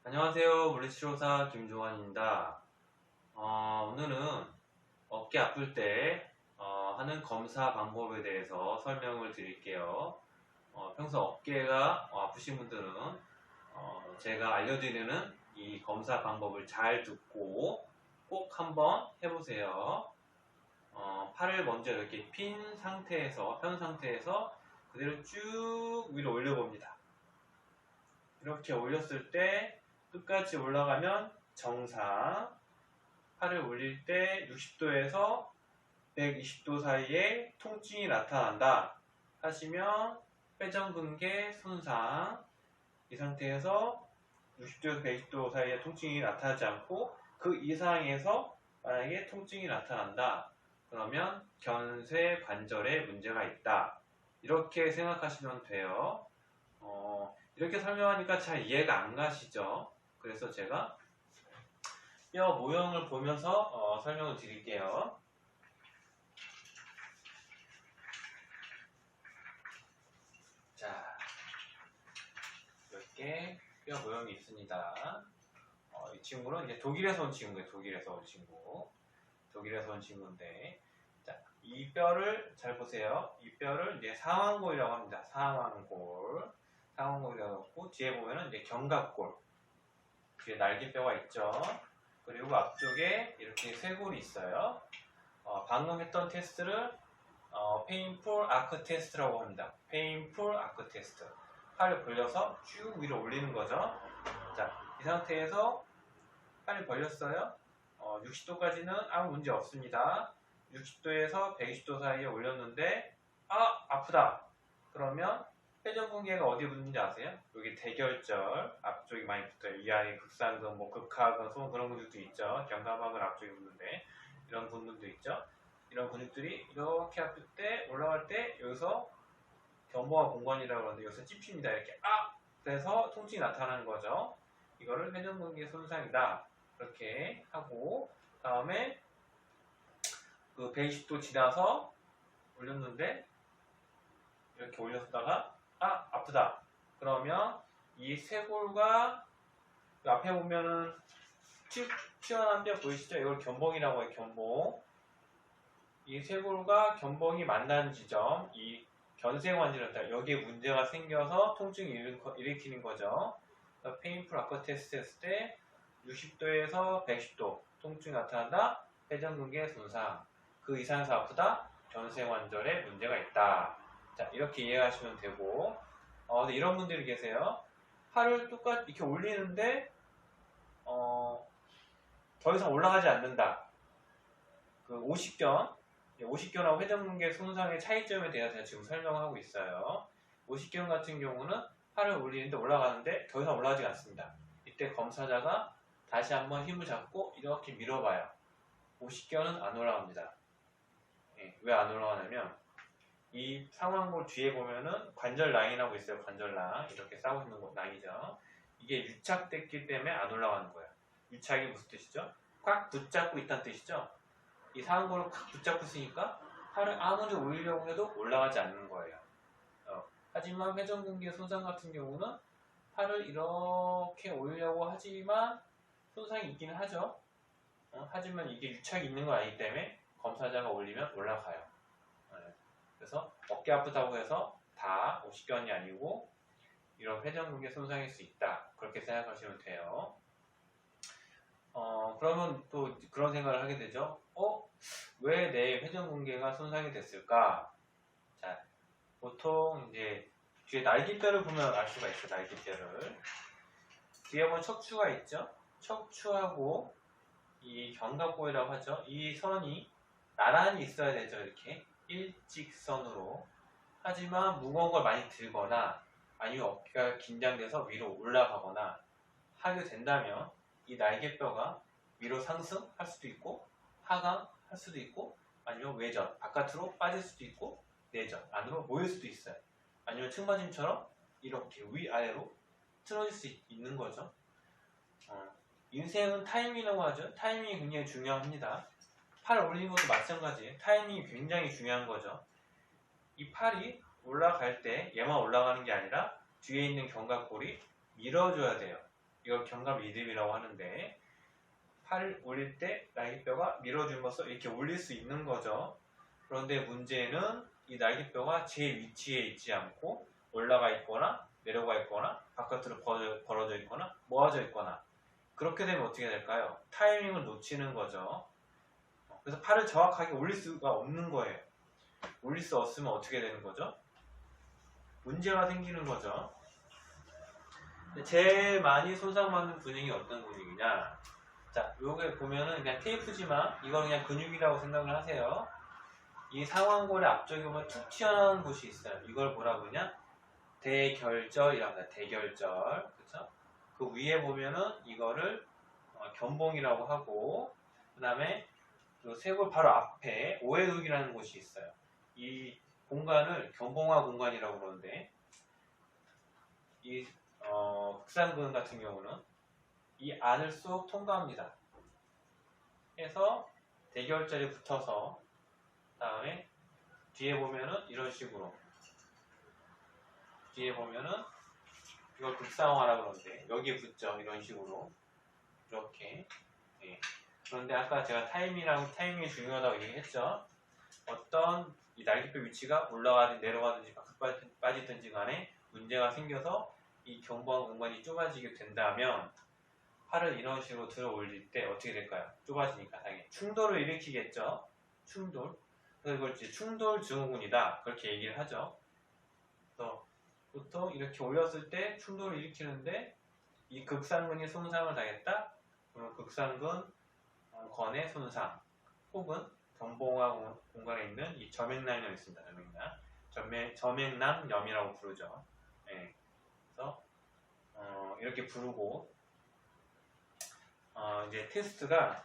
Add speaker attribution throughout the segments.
Speaker 1: 안녕하세요. 물리치료사 김종환입니다. 오늘은 어깨 아플 때 하는 검사 방법에 대해서 설명을 드릴게요. 평소 어깨가 아프신 분들은 제가 알려드리는 이 검사 방법을 잘 듣고 꼭 한번 해보세요. 팔을 먼저 이렇게 핀 상태에서, 편 상태에서 그대로 쭉 위로 올려봅니다. 이렇게 올렸을 때 끝까지 올라가면 정상, 팔을 올릴 때 60도에서 120도 사이에 통증이 나타난다 하시면 회전근개 손상, 이 상태에서 60도에서 120도 사이에 통증이 나타나지 않고 그 이상에서 만약에 통증이 나타난다 그러면 견쇄 관절에 문제가 있다, 이렇게 생각하시면 돼요. 이렇게 설명하니까 잘 이해가 안 가시죠? 그래서 제가 뼈 모형을 보면서 설명을 드릴게요. 자, 이렇게 뼈 모형이 있습니다. 이 친구는 이제 독일에서 온 친구예요. 독일에서 온 친구. 독일에서 온 친구인데, 자, 이 뼈를 잘 보세요. 이 뼈를 이제 상완골이라고 합니다. 상완골이라고 하고, 뒤에 보면은 이제 견갑골. 뒤에 날개뼈가 있죠. 그리고 앞쪽에 이렇게 쇄골이 있어요. 방금 했던 테스트를 페인풀 아크 테스트라고 합니다. 페인풀 아크 테스트. 팔을 벌려서 쭉 위로 올리는 거죠. 자, 이 상태에서 팔을 벌렸어요. 60도까지는 아무 문제 없습니다. 60도에서 120도 사이에 올렸는데 아프다. 그러면 회전근개가 어디에 붙는지 아세요? 여기 대결절 앞쪽이 많이 붙어요. 위아래 극상근, 극하근, 소음 그런 근육도 있죠. 견갑학은 앞쪽에 붙는데 이런 분들도 있죠. 이런 근육들이 이렇게 아플 때, 올라갈 때 여기서 견보화 공간이라고 하는데 여기서 찝힙니다. 이렇게 그래서 통증이 나타나는 거죠. 이거를 회전근개 손상이다, 이렇게 하고, 다음에 그 120도 지나서 올렸는데 이렇게 올렸다가 아프다. 그러면 이 쇄골과 앞에 보면은 튀어나온 뼈 보이시죠? 이걸 견봉이라고 해요. 견봉. 이 쇄골과 견봉이 만나는 지점, 이 견쇄관절이다. 여기에 문제가 생겨서 통증을 일으키는 거죠. 페인풀 아크 테스트 했을 때 60도에서 110도 통증이 나타난다. 회전근개 손상. 그 이상에서 아프다. 견쇄관절에 문제가 있다. 자, 이렇게 이해하시면 되고, 근데 이런 분들이 계세요. 팔을 똑같이 이렇게 올리는데 더 이상 올라가지 않는다. 그 오십견하고 회전근개 손상의 차이점에 대해서 제가 지금 설명하고 있어요. 오십견 같은 경우는 팔을 올리는데 올라가는데 더 이상 올라가지 않습니다. 이때 검사자가 다시 한번 힘을 잡고 이렇게 밀어봐요. 오십견은 안 올라갑니다. 왜 안 올라가냐면 이 상완골 뒤에 보면은 관절 라인하고 있어요. 관절랑 이렇게 싸고 있는 라인이죠. 이게 유착됐기 때문에 안 올라가는 거예요. 유착이 무슨 뜻이죠? 꽉 붙잡고 있다는 뜻이죠. 이 상완골을 꽉 붙잡고 있으니까 팔을 아무리 올리려고 해도 올라가지 않는 거예요. 하지만 회전근개 손상 같은 경우는 팔을 이렇게 올리려고 하지만 손상이 있기는 하죠. 하지만 이게 유착이 있는 건 아니기 때문에 검사자가 올리면 올라가요. 그래서 어깨 아프다고 해서 다 오십견이 아니고 이런 회전근개 손상일 수 있다, 그렇게 생각하시면 돼요. 그러면 또 그런 생각을 하게 되죠. 왜 내 회전근개가 손상이 됐을까? 자, 보통 이제 뒤에 날개뼈를 보면 알 수가 있어요. 날개뼈를. 뒤에 보면 척추가 있죠. 척추하고 이 견갑골이라고 하죠. 이 선이 나란히 있어야 되죠. 이렇게 일직선으로. 하지만 무거운 걸 많이 들거나 아니면 어깨가 긴장돼서 위로 올라가거나 하게 된다면 이 날개뼈가 위로 상승할 수도 있고 하강할 수도 있고 아니면 외전, 바깥으로 빠질 수도 있고 내전, 안으로 모일 수도 있어요. 아니면 측마짐처럼 이렇게 위아래로 틀어질 수 있는 거죠. 인생은 타이밍이라고 하죠. 타이밍이 굉장히 중요합니다. 팔 올리는 것도 마찬가지예요. 타이밍이 굉장히 중요한 거죠. 이 팔이 올라갈 때 얘만 올라가는 게 아니라 뒤에 있는 견갑골이 밀어줘야 돼요. 이걸 견갑 리듬이라고 하는데 팔을 올릴 때 날개뼈가 밀어줌으로써 이렇게 올릴 수 있는 거죠. 그런데 문제는 이 날개뼈가 제 위치에 있지 않고 올라가 있거나 내려가 있거나 바깥으로 벌어져 있거나 모아져 있거나 그렇게 되면 어떻게 될까요? 타이밍을 놓치는 거죠. 그래서 팔을 정확하게 올릴 수가 없는 거예요. 올릴 수 없으면 어떻게 되는 거죠? 문제가 생기는 거죠. 제일 많이 손상받는 근육이 어떤 근육이냐? 자, 요게 보면은 그냥 테이프지만 이건 그냥 근육이라고 생각을 하세요. 이 상완골의 앞쪽에 보면 툭 튀어나온 곳이 있어요. 이걸 뭐라 그러냐? 대결절이라고 합니다. 대결절. 그쵸? 그 위에 보면은 이거를 견봉이라고 하고, 그 다음에 그 쇄골 바로 앞에 오해극이라는 곳이 있어요. 이 공간을 견봉화 공간이라고 그러는데, 이 극상근 같은 경우는 이 안을 쏙 통과합니다. 해서 대결절에 붙어서 다음에 뒤에 보면은 이런 식으로 뒤에 보면은 이걸 극상화라고 그러는데 여기에 붙죠. 이런 식으로 이렇게. 예. 그런데 아까 제가 타이밍이 중요하다고 얘기했죠. 어떤 이 날개뼈 위치가 올라가든지 내려가든지 빠지든지 간에 문제가 생겨서 이 견봉 공간이 좁아지게 된다면 팔을 이런 식으로 들어 올릴 때 어떻게 될까요? 좁아지니까 당연히 충돌을 일으키겠죠. 충돌. 그래서 이걸 이제 충돌 증후군이다 그렇게 얘기를 하죠. 그래서 보통 이렇게 올렸을 때 충돌을 일으키는데 이 극상근이 손상을 당했다. 그러면 극상근 건의 손상 혹은 견봉화 공간에 있는 이 점액낭염이 있습니다. 점액낭염이라고 부르죠. 네. 그래서 이렇게 부르고 이제 테스트가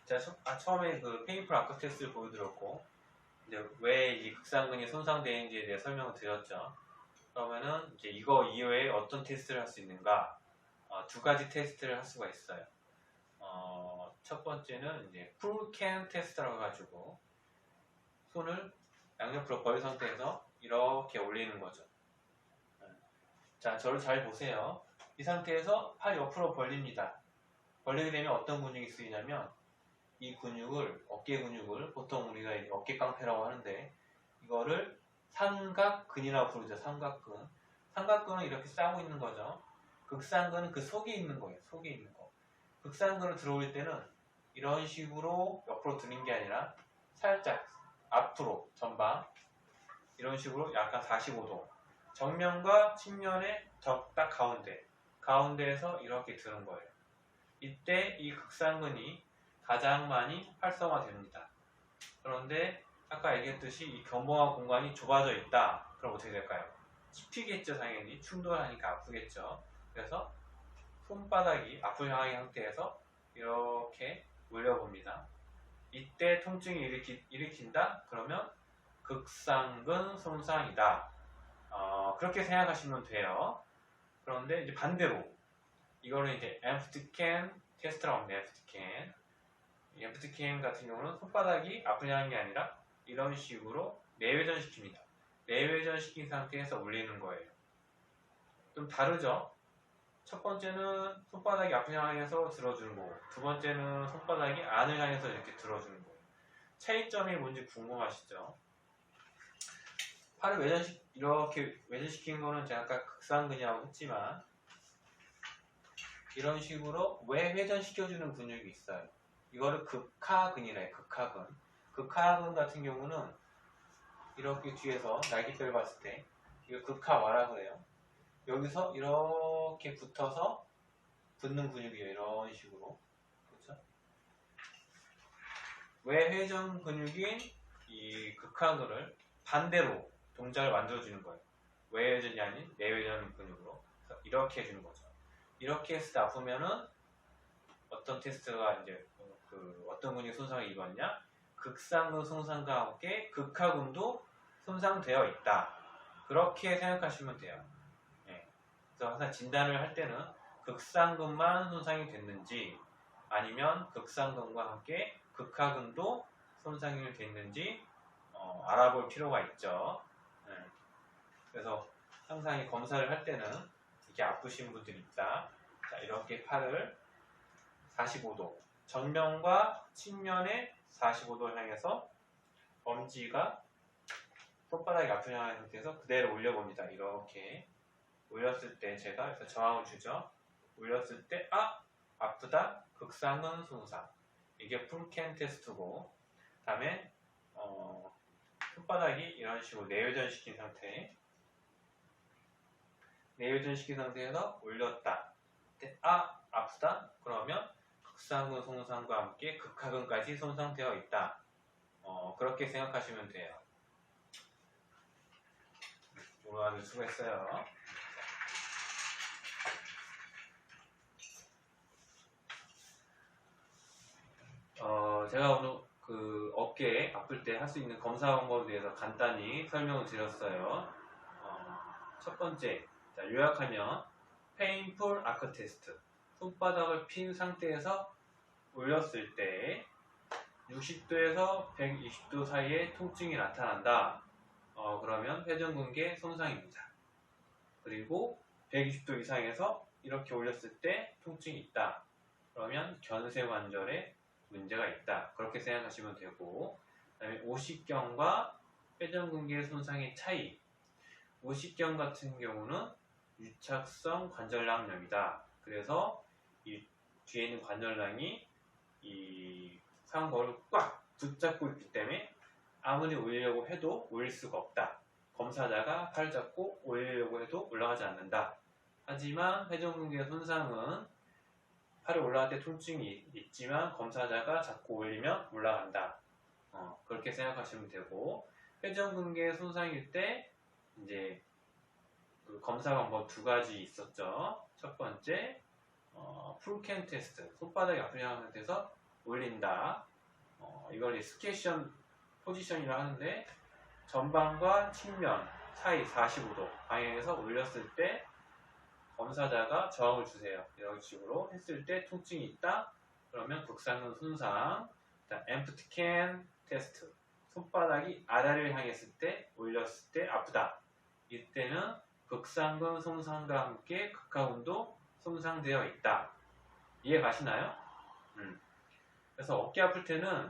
Speaker 1: 제가 처음에 그 페이퍼 아크 테스트를 보여드렸고 이제 왜 이 극상근이 손상되는지에 대해 설명을 드렸죠. 그러면은 이제 이거 이외에 어떤 테스트를 할 수 있는가? 두 가지 테스트를 할 수가 있어요. 첫 번째는 이제 풀캔 테스트라고 해가지고 손을 양옆으로 벌린 상태에서 이렇게 올리는 거죠. 자, 저를 잘 보세요. 이 상태에서 팔 옆으로 벌립니다. 벌리게 되면 어떤 근육이 쓰이냐면 이 근육을, 어깨 근육을 보통 우리가 어깨 깡패라고 하는데 이거를 삼각근이라고 부르죠. 삼각근. 삼각근은 이렇게 싸고 있는 거죠. 극상근은 그 속에 있는 거예요. 속에 있는 거. 극상근을 들어올 때는 이런 식으로 옆으로 드는 게 아니라 살짝 앞으로 전방 이런 식으로 약간 45도 정면과 측면의 딱 가운데에서 이렇게 드는 거예요. 이때 이 극상근이 가장 많이 활성화됩니다. 그런데 아까 얘기했듯이 이 견봉화 공간이 좁아져 있다. 그럼 어떻게 될까요? 찝히겠죠. 당연히 충돌하니까 아프겠죠. 그래서 손바닥이 앞을 향한 상태에서 이렇게 올려봅니다. 이때 통증이 일으킨다? 그러면 극상근 손상이다. 그렇게 생각하시면 돼요. 그런데 이제 반대로 이거는 이제 엠프트캔 테스트라고 합니다. 엠프트캔 같은 경우는 손바닥이 앞을 향한 게 아니라 이런 식으로 내외전시킵니다. 내외전시킨 상태에서 올리는 거예요. 좀 다르죠? 첫 번째는 손바닥이 앞을 향해서 들어주는 거고 두 번째는 손바닥이 안을 향해서 이렇게 들어주는 거예요. 차이점이 뭔지 궁금하시죠? 팔을 이렇게 외전시킨 거는 제가 아까 극상근이라고 했지만 이런 식으로 외회전시켜주는 근육이 있어요. 이거를 극하근이라 해요. 극하근 같은 경우는 이렇게 뒤에서 날개뼈를 봤을 때 이거 극하와라 그래요. 여기서 이렇게 붙어서 붙는 근육이에요. 이런 식으로. 그렇죠? 외회전 근육인 이 극하근을 반대로 동작을 만들어주는 거예요. 외회전이 아닌 내회전 근육으로. 그래서 이렇게 해주는 거죠. 이렇게 했을 때 아프면은 어떤 테스트가 이제 어떤 근육이 손상을 입었냐? 극상근 손상과 함께 극하근도 손상되어 있다. 그렇게 생각하시면 돼요. 네. 그래서 항상 진단을 할 때는 극상근만 손상이 됐는지 아니면 극상근과 함께 극하근도 손상이 됐는지 알아볼 필요가 있죠. 네. 그래서 항상 이 검사를 할 때는 이렇게 아프신 분들이 있다. 자, 이렇게 팔을 45도, 정면과 측면에 45도 향해서 엄지가 손바닥이 앞을 향한 상태에서 그대로 올려봅니다. 이렇게 올렸을 때 제가 그래서 저항을 주죠. 올렸을 때 아프다, 극상근 손상. 이게 풀캔 테스트고, 다음에 손바닥이 이런 식으로 내외전시킨 상태, 내외전시킨 상태에서 올렸다. 아프다. 그러면 극상근 손상과 함께 극하근까지 손상되어 있다. 그렇게 생각하시면 돼요. 오늘 아주 수고했어요. 제가 오늘 그 어깨 아플 때 할 수 있는 검사 방법에 대해서 간단히 설명을 드렸어요. 첫 번째, 자, 요약하면 Painful Arc Test. 손바닥을 핀 상태에서 올렸을 때 60도에서 120도 사이에 통증이 나타난다. 그러면 회전근개 손상입니다. 그리고 120도 이상에서 이렇게 올렸을 때 통증이 있다. 그러면 견쇄관절에 문제가 있다. 그렇게 생각하시면 되고, 그 다음에 오십경과 회전근개 손상의 차이. 오십경 같은 경우는 유착성 관절낭염이다. 그래서 이 뒤에 있는 관절낭이 이 상거를 꽉 붙잡고 있기 때문에 아무리 올리려고 해도 올릴 수가 없다. 검사자가 팔 잡고 올리려고 해도 올라가지 않는다. 하지만 회전근개 손상은 팔이 올라갈 때 통증이 있지만 검사자가 잡고 올리면 올라간다. 그렇게 생각하시면 되고, 회전근개 손상일 때 이제 그 검사 방법 두 가지 있었죠. 첫 번째, 풀캔 테스트. 손바닥이 앞을 향한 상태에서 올린다. 이걸 스케이션 포지션이라 하는데, 전방과 측면 사이 45도 방향에서 올렸을 때 검사자가 저항을 주세요. 이런 식으로 했을 때 통증이 있다. 그러면 극상근 손상. Empty can 테스트. 손바닥이 아래를 향했을 때, 올렸을 때 아프다. 이때는 극상근 손상과 함께 극하근도 손상되어 있다. 이해 가시나요? 그래서 어깨 아플 때는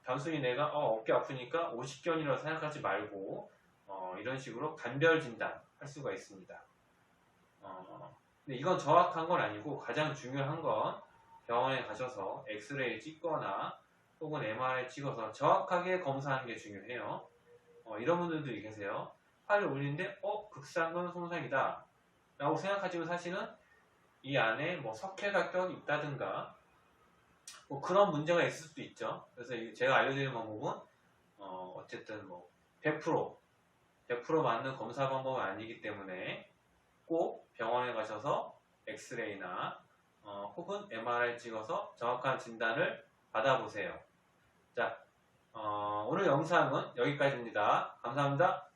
Speaker 1: 단순히 내가 어깨 아프니까 오십견이라고 생각하지 말고 이런 식으로 간별 진단 할 수가 있습니다. 근데 이건 정확한 건 아니고, 가장 중요한 건 병원에 가셔서 엑스레이 찍거나 혹은 MRI 찍어서 정확하게 검사하는 게 중요해요. 이런 분들도 계세요. 팔을 올리는데 극상근 손상이다 라고 생각하지만 사실은 이 안에 뭐 석회각격이 있다든가 뭐 그런 문제가 있을 수도 있죠. 그래서 제가 알려드리는 방법은 어쨌든 뭐 100% 맞는 검사 방법은 아니기 때문에 꼭 병원에 가셔서 엑스레이나 혹은 MRI 찍어서 정확한 진단을 받아보세요. 자, 오늘 영상은 여기까지입니다. 감사합니다.